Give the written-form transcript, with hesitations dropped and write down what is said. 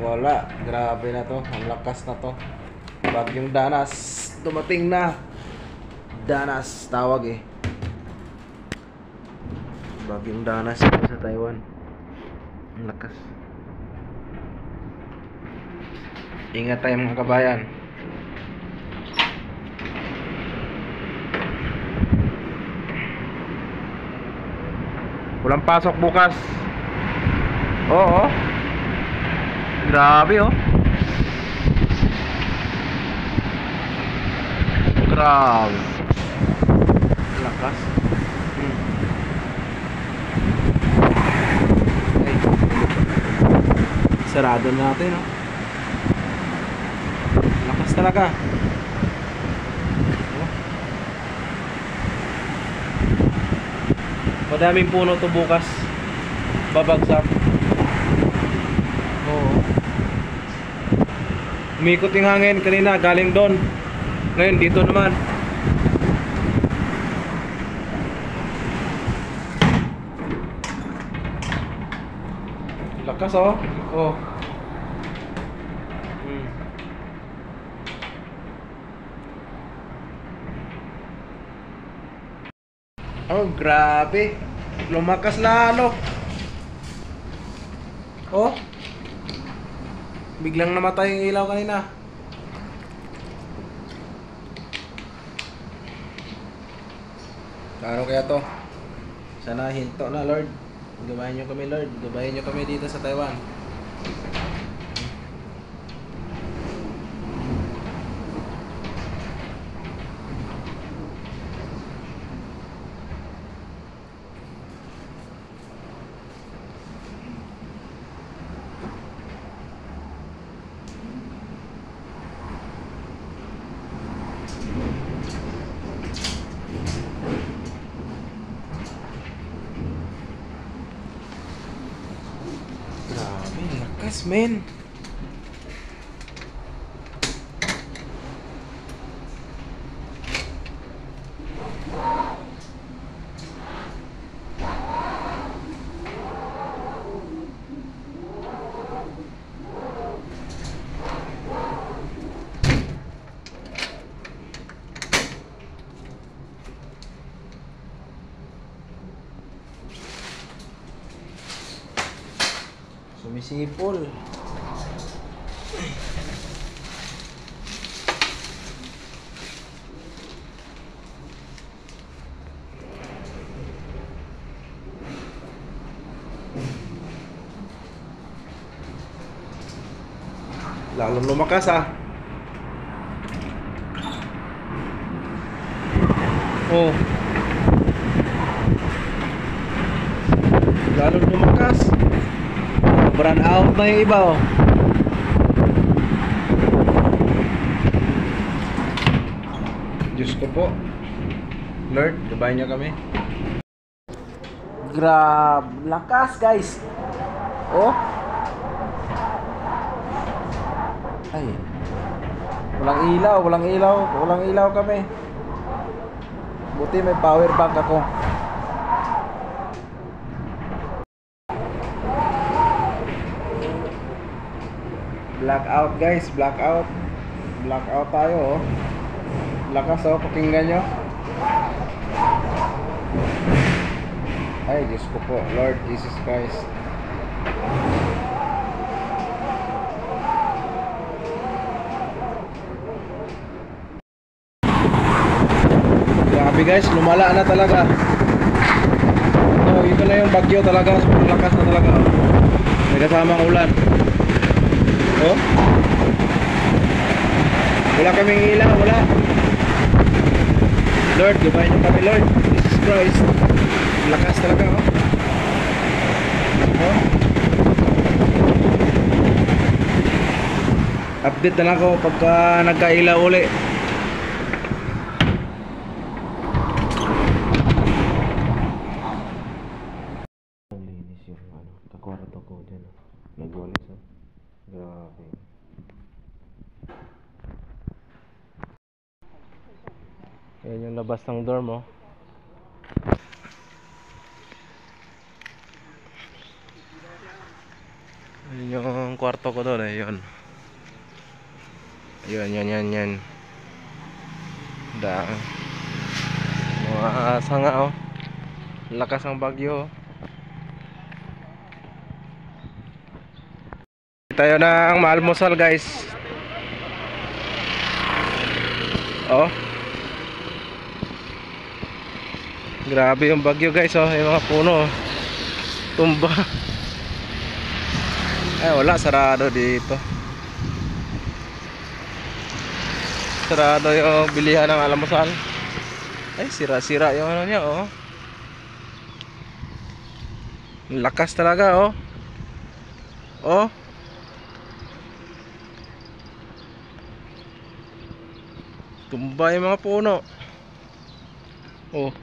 Wala, grabe na to. Ang lakas na to. Bagyong Danas. Dumating na. Danas, tawag eh. Bagyong Danas sa Taiwan. Ang lakas. Ingat tayo mga kabayan. Walang pasok bukas. Oo. Grabe oh. Grabe. Lakas. Ay. Sarado natin oh. Lakas talaga. Madaming puno to bukas. Babagsak. Oo. Umikot yung hangin kanina galing doon. Ngayon dito naman. Lakas oh. Oh. Oh, grabe. Lumakas lalo. Oh. Biglang namatay yung ilaw kanina. Ano kaya to? Sana hinto na, Lord. Gabayan nyo kami, Lord. Gabayan nyo kami dito sa Taiwan. Lakas, men. Sumisipol. Lalong lumakas ah. Oh. Lalong lumakas. Brand out na yung iba oh. Diyos ko po. Lord, gabayan niyo kami. Grab, lakas guys. Oh. Ay. Walang ilaw kami. Buti may power bank ako. Blackout guys, blackout. Blackout tayo oh. Lakas oh, pakinggan nyo. Ay, Diyos ko po, Lord Jesus Christ. Grabe guys, lumala na talaga. Ito na yung bagyo talaga, sobrang lakas na talaga. May kasamang ulan. Oh. Wala kaming ilaw, wala. Lord, gabayan niyo kami, Lord. Jesus Christ. Lakas talaga, oh. Oh. Update na lang ako pagka nagkailaw uli. Linis yung kakwarto ko dyan. Nagwalis, oh. Grabe. Ayan yung labas ng dorm oh. Yun yung kwarto ko doon eh, yun. Ayun, yan. Da. Mga sanga oh. Lakas ng bagyo. Tayo ng maalmusal guys. Oh. Grabe yung bagyo guys oh, yung mga puno. Tumba. Ay wala, sarado dito. Sarado yung bilihan ng almusal. Ay sira-sira yung ano niya oh. Lakas talaga oh. Oh. Tumba yung mga puno. Oh.